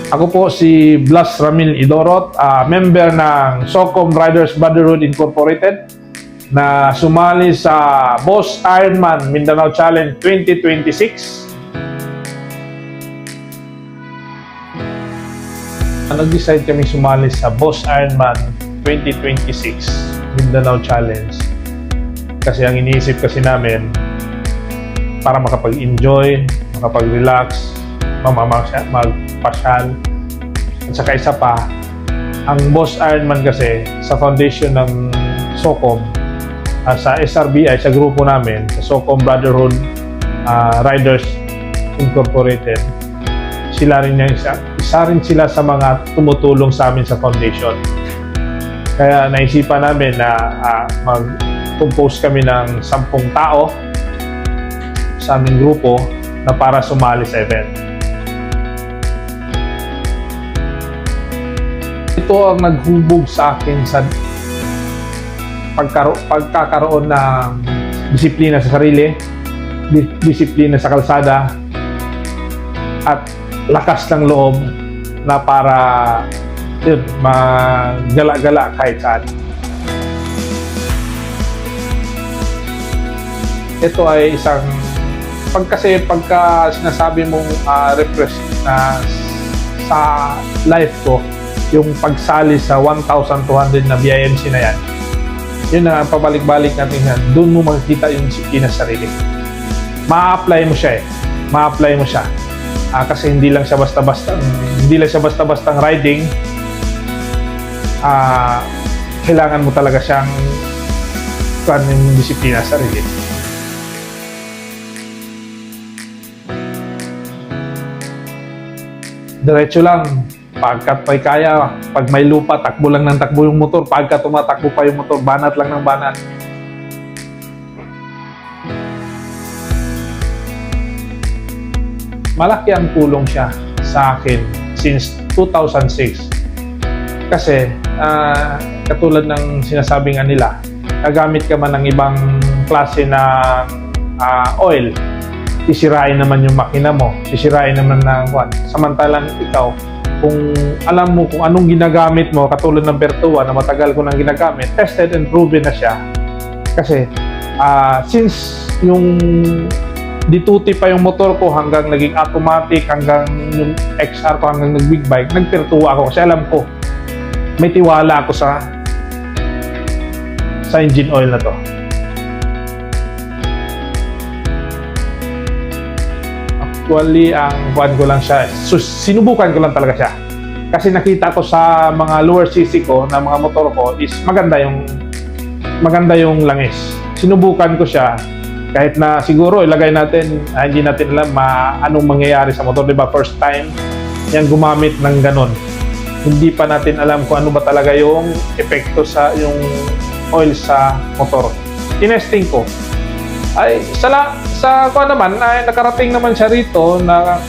Ako po si Blas Ramil Idorot, member ng Socom Riders Brotherhood Incorporated na sumali sa Boss Ironman Mindanao Challenge 2026. Nag-decide kami sumali sa Boss Ironman 2026 Mindanao Challenge kasi ang iniisip kasi namin para makapag-enjoy, makapag-relax, magpasyal. At saka isa pa, ang Boss Ironman kasi sa foundation ng Socom, sa SRBI, sa grupo namin, sa Socom Brotherhood Riders Incorporated, sila rin isa rin sila sa mga tumutulong sa amin sa foundation. Kaya naisipan namin na mag-compose kami ng 10 tao sa aming grupo na para sumali sa event. Ito ang naghubog sa akin sa pagkakaroon ng disiplina sa sarili, disiplina sa kalsada, at lakas ng loob na para yun, magala-gala kahit saan. Ito ay isang pagka sinasabi mong refresh na sa life ko, yung pagsali sa 1,200 na BIMC na yan, yun na pabalik-balik natin yan, doon mo makikita yung disiplina sa sarili. Ma-apply mo siya ma-apply mo siya. Kasi hindi lang siya basta-bastang riding. Kailangan mo talaga siyang yung disiplina sa sarili. Diretso lang. Pagkat may kaya, pag may lupa, takbo lang ng takbo yung motor. Pagka tumatakbo pa yung motor, banat lang ng banat. Malaki ang tulong siya sa akin since 2006. Kasi, katulad ng sinasabi nga nila, gagamit ka man ng ibang klase ng oil, sisirain naman yung makina mo, sisirain naman ng samantalang ikaw, kung alam mo kung anong ginagamit mo, katulad ng Bertua na matagal ko nang ginagamit, tested and proven na siya. Kasi since yung D2T pa yung motor ko hanggang naging automatic, hanggang yung XR ko hanggang nag-big bike, nag-Bertua ako kasi alam ko may tiwala ako sa engine oil na to. Actually, ang kuhan ko lang siya, sinubukan ko lang talaga siya. Kasi nakita ko sa mga lower CC ko na mga motor ko is maganda yung langis. Sinubukan ko siya kahit na siguro ilagay natin, hindi natin alam anong mangyayari sa motor, 'di ba? First time yang gumamit ng ganon. Hindi pa natin alam kung ano ba talaga yung epekto sa yung oil sa motor. Tinesting ko. Ay, sa kuha naman, ay nakarating naman siya rito na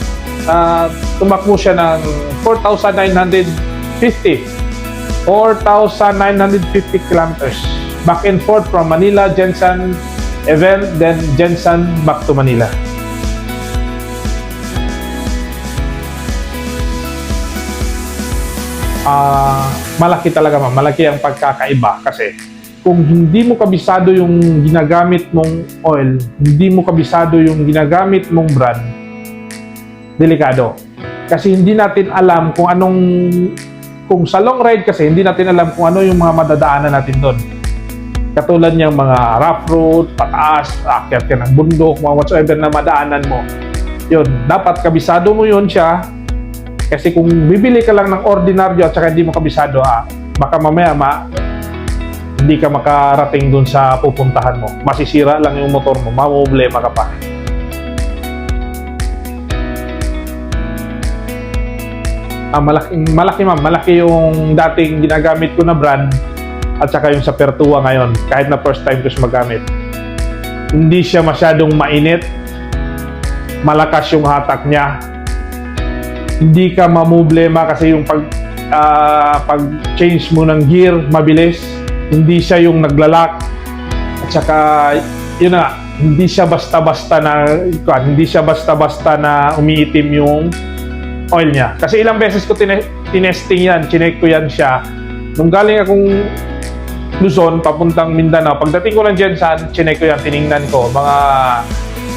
tumakbo siya ng 4,950 kilometers. Back and forth from Manila, Jensan event, then Jensan back to Manila. Malaki talaga, malaki ang pagkakaiba kasi kung hindi mo kabisado yung ginagamit mong oil, hindi mo kabisado yung ginagamit mong brand, delikado. Kasi hindi natin alam kung sa long ride kasi hindi natin alam kung ano yung mga madadaanan natin doon. Katulad niyang mga rough road, pataas, akyat ka ng bundok, mga whatsoever na madaanan mo. Yun, dapat kabisado mo yun siya. Kasi kung bibili ka lang ng ordinaryo at saka hindi mo kabisado, baka mamaya hindi ka makarating dun sa pupuntahan mo. Masisira lang yung motor mo, mamumblema ka pa. Malaki yung dating ginagamit ko na brand at saka yung sa Pertua ngayon, kahit na first time ko siya magamit. Hindi siya masyadong mainit, malakas yung hatak niya, hindi ka mamumblema kasi yung pag-change mo ng gear, mabilis. Hindi siya yung naglalak. At saka, yun na, hindi siya basta-basta na umiitim oil niya. Kasi ilang beses ko tinesting yan, chinek ko yan siya. Nung galing akong Luzon, papuntang Mindanao, pagdating ko ng Jensan, chinek ko yan, tiningnan ko, mga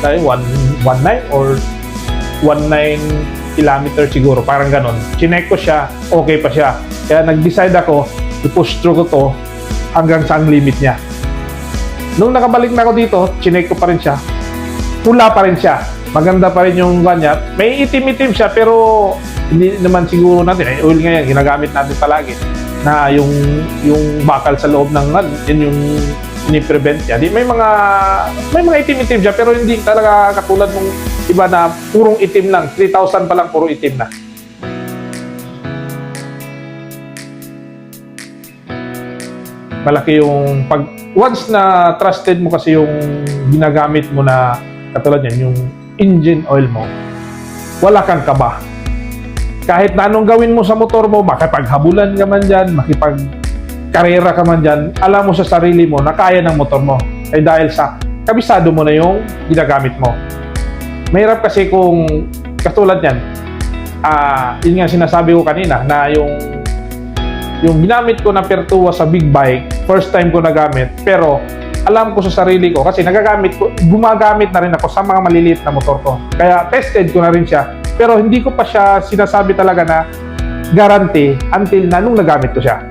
1.9 or 1.9 kilometer siguro, parang ganon. Chinek ko siya, okay pa siya. Kaya nag-decide ako, i-push through ko to hanggang sa ang limit niya. Nung nakabalik na ako dito, chinek ko pa rin siya. Pula pa rin siya. Maganda pa rin yung kanya. May itim-itim siya, pero hindi naman siguro natin. Oil nga yan, ginagamit natin palagi. Na yung bakal sa loob ng yun yung ini-prevent niya. May mga itim-itim siya, pero hindi talaga katulad ng iba na purong itim lang. 3,000 pa lang, puro itim na. Malaki yung once na trusted mo kasi yung ginagamit mo na katulad yan, yung engine oil mo, wala kang kaba. Kahit na anong gawin mo sa motor mo, makipaghabulan ka man dyan, makipagkarera ka man dyan, alam mo sa sarili mo na kaya ng motor mo. Ay dahil sa kabisado mo na yung ginagamit mo. Mahirap kasi kung katulad yan, yun nga sinasabi ko kanina, na yung ginamit ko na Pertua sa big bike, first time ko nagamit, pero alam ko sa sarili ko kasi gumagamit na rin ako sa mga maliliit na motor ko. Kaya tested ko na rin siya. Pero hindi ko pa siya sinasabi talaga na guarantee until na nung nagamit ko siya.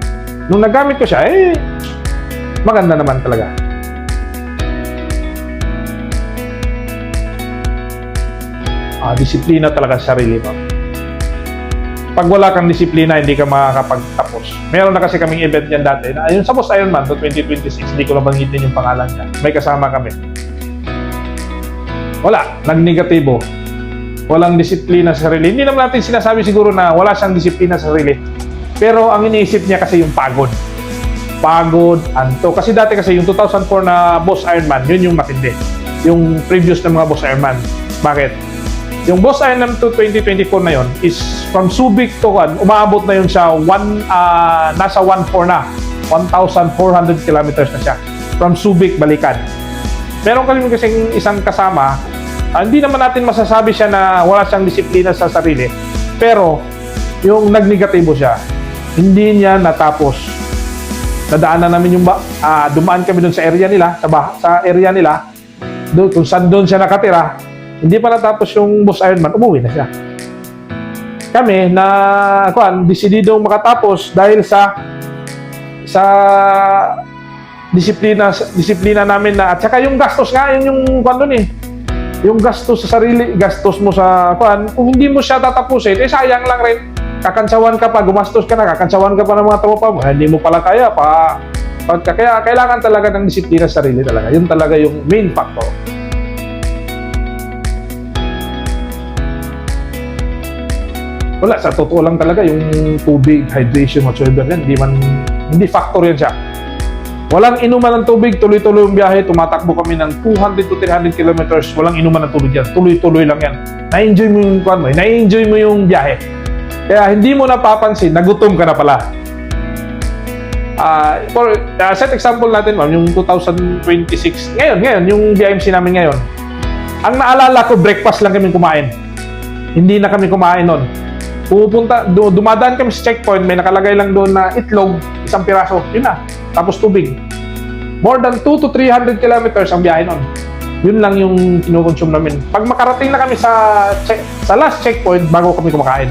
Nung nagamit ko siya, maganda naman talaga. Disiplina talaga sa sarili mo. Pag wala kang disiplina, hindi ka makakapagtapos. Meron na kasi kaming event yan dati. Ayun sa Boss Ironman 2026, hindi ko nabanggitin yung pangalan niya. May kasama kami. Wala, nag-negatibo. Walang disiplina sa sarili. Hindi naman natin sinasabi siguro na wala siyang disiplina sa sarili. Pero ang iniisip niya kasi yung pagod. Pagod, anto. Kasi dati kasi yung 2004 na Boss Ironman, yun yung matindi. Yung previous na mga Boss Ironman. Bakit? Yung Boss Ironman 2024 na yun is from Subic to umaabot na yun sa nasa 1.4 na. 1,400 kilometers na siya. From Subic, balikan. Meron kami kasing isang kasama, hindi naman natin masasabi siya na wala siyang disiplina sa sarili. Pero, yung nag-negatibo siya, hindi niya natapos. Nadaanan namin yung dumaan kami doon sa area nila, sa area nila, doon, kung saan doon siya nakatira, hindi pa natapos yung Boss Ironman, umuwi na siya. Kami na desididong makatapos dahil sa disiplina namin na at saka yung gastos nga yun yung doon yung gastos sa sarili, gastos mo sa kung hindi mo siya tatapusin, sayang lang rin. Kakantsawan ka pa, gumastos ka na, kakantsawan ka pa ng mga tropa mo, hindi mo pala kaya kaya kailangan talaga ng disiplina sa sarili talaga. Yun talaga yung main factor. Wala, sa totoo lang talaga yung tubig, hydration, whatsoever yan, hindi factor yan siya. Walang inuman ng tubig, tuloy-tuloy yung biyahe, tumatakbo kami ng 200 to 300 kilometers, walang inuman ng tubig yan, tuloy-tuloy lang yan. Na-enjoy mo yung na-enjoy mo yung biyahe. Kaya hindi mo napapansin, nagutom ka na pala. Set example natin, ma'am, yung 2026, ngayon, yung BMC namin ngayon, ang naalala ko, breakfast lang kami kumain. Hindi na kami kumain nun. Dumadaan kami sa checkpoint, may nakalagay lang doon na itlog, isang piraso, yun na. Tapos tubig. More than 2 to 300 kilometers ang biyahe nun. Yun lang yung kinukonsume namin. Pag makarating na kami sa last checkpoint, bago kami kumakain.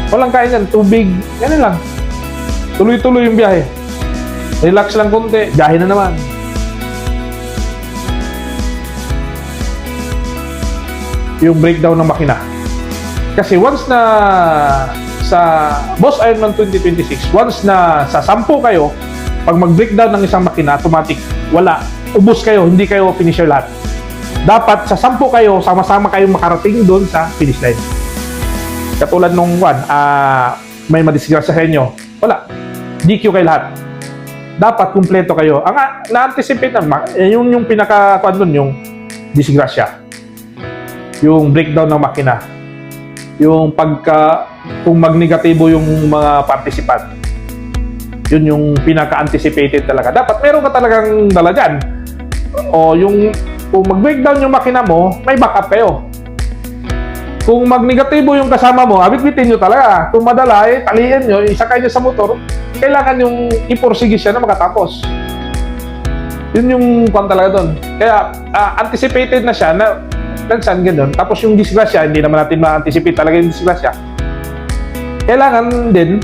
Walang kain yan, tubig, yan lang. Tuloy-tuloy yung biyahe. Relax lang konti, biyahe na naman. Yung breakdown ng makina. Kasi once na sa Boss Ironman 2026, once na sa 10 kayo, pag mag-breakdown ng isang makina, automatic, wala. Ubus kayo, hindi kayo finisher lahat. Dapat sa 10 kayo, sama-sama kayong makarating doon sa finish line. Katulad nung may madisgrasya sa inyo, wala. DQ kayo lahat. Dapat kumpleto kayo. Ang na-anticipate naman, yung pinaka-kuan doon, yung disgrasya. Yung breakdown ng makina. Yung kung mag-negatibo yung mga participant. Yun yung pinaka-anticipated talaga. Dapat meron ka talagang dala dyan. O kung mag-breakdown yung makina mo, may backup kayo. Kung magnegatibo yung kasama mo, abit-bitin nyo talaga. Kung madala, talihan nyo, isakay nyo sa motor, kailangan yung iporsige siya na makatapos. Yun yung kwan talaga doon. Kaya, anticipated na siya na minsan gano'n. Tapos yung disgrasya, hindi naman natin ma-anticipate talaga yung disgrasya. Kailangan din,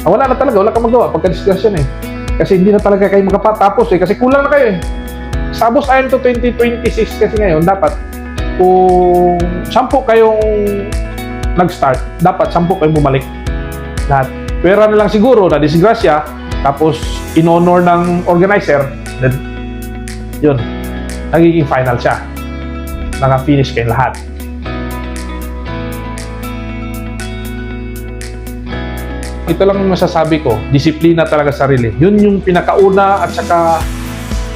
wala na talaga, wala kang magawa pagka-disgrasya na eh. Kasi hindi na talaga kayo makapatapos eh, kasi kulang na kayo eh. Sabos ayon to 2026 kasi ngayon, dapat kung 10 kayong nag-start, dapat 10 kayong bumalik lahat. Pwera na lang siguro na disgrasya, tapos in-honor ng organizer, then yun, nagiging final siya. Naka-finish kayo lahat. Ito lang yung masasabi ko, disiplina talaga sa sarili. Yun yung pinakauna at saka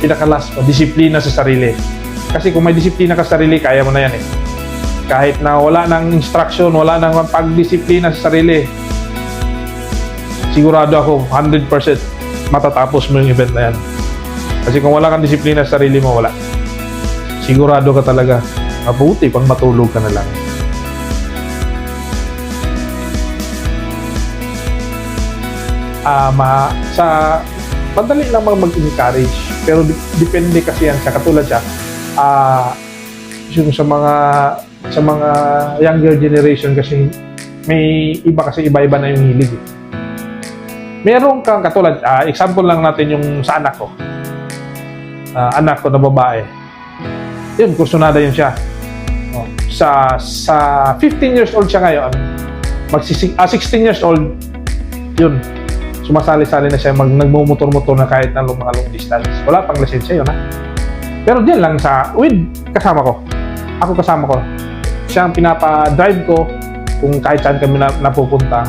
pinaka-last ko, disiplina sa sarili. Kasi kung may disiplina ka sa sarili, kaya mo na yan eh. Kahit na wala ng instruction, wala nang pagdisiplina sa sarili, sigurado ako, 100% matatapos mo yung event na yan. Kasi kung wala kang disiplina sa sarili mo, wala. Sigurado ka talaga, mabuti pang matulog ka na lang. Sa madali lang mag-encourage, pero depende kasi yan sa katulad siya. Yung sa mga younger generation kasi may iba kasi iba-iba na yung hilig eh. Meron kang katulad, example lang natin yung sa anak ko. Anak ko na babae. Yun, kursunada yun siya. Sa 15 years old siya ngayon, 16 years old, yun, sumasali-sali na siya, nagmumotor-motor na kahit na mga long distance. Wala pang lisensya yun ha. Pero diyan lang with kasama ko. Ako kasama ko. Siya ang pinapa-drive ko kung kahit saan kami napupunta.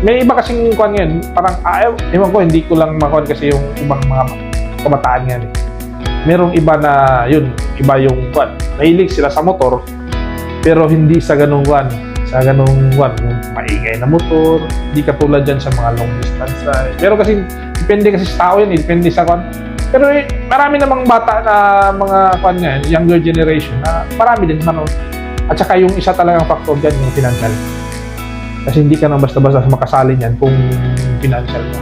May iba kasing kuwan yan. Parang, ewan ko, hindi ko lang makuhan kasi yung ibang mga kabataan yan. Merong iba na, yun, iba yung kuwan. Mahilig sila sa motor, pero hindi sa ganung kuwan. Sa ganung kuwan, yung maingay na motor, hindi katulad dyan sa mga long distance. Pero kasi, depende kasi sa tao yan, depende sa kuwan. Pero marami namang bata na mga kuwan nga, younger generation na marami din manood. At saka yung isa talagang factor dyan, yung financial. Kasi hindi ka nang basta-basta makasali niyan kung financial mo.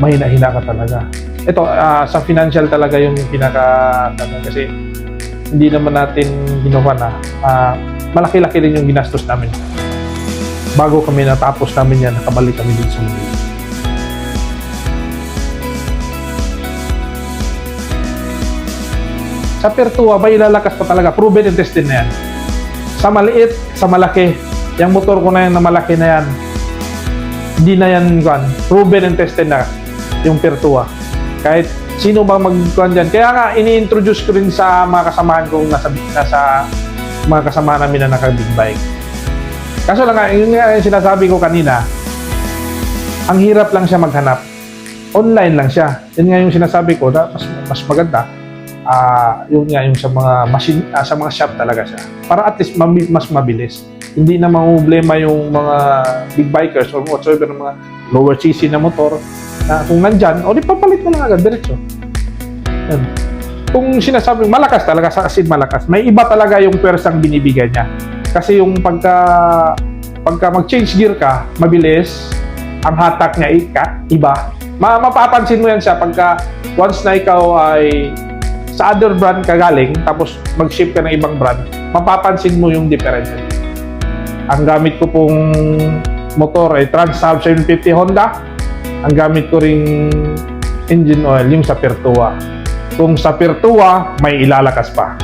Mahina-hina ka talaga. Ito, sa financial talaga yung kasi hindi naman natin ginawa na malaki-laki rin yung ginastos namin. Bago kami natapos namin yan, nakabalik kami din sa Manila. Sa Pertua, ba ilalakas pa talaga? Proven and tested na yan. Sa maliit, sa malaki, yung motor ko na yan na malaki na yan, hindi na yan proven and tested na yung Pertua. Kahit sino bang mag-kuhan dyan. Kaya nga, ini-introduce ko rin sa mga kasamahan kong nasa mga kasamahan namin na naka-big bike. Kaso lang nga, yun nga yung sinasabi ko kanina, ang hirap lang siya maghanap. Online lang siya. Yun nga yung sinasabi ko, na mas maganda. Yun nga yung sa mga machine, sa mga shop talaga siya. Para at least mas mabilis. Hindi na problema yung mga big bikers or whatsoever ng mga lower cc na motor na kung nandyan, di papalit mo lang agad, diretso. Yan. Kung sinasabi, malakas talaga, sa asin malakas, may iba talaga yung pwersang binibigay niya. Kasi yung pagka mag-change gear ka, mabilis, ang hatak niya iba. Mapapansin mo yan siya pagka once na ikaw ay sa other brand ka galing, tapos mag-ship ka ng ibang brand, mapapansin mo yung difference. Ang gamit ko pong motor ay Trans-Saab 750 Honda. Ang gamit ko ring engine oil, yung sa Pertua. Kung sa Pertua, may ilalakas pa.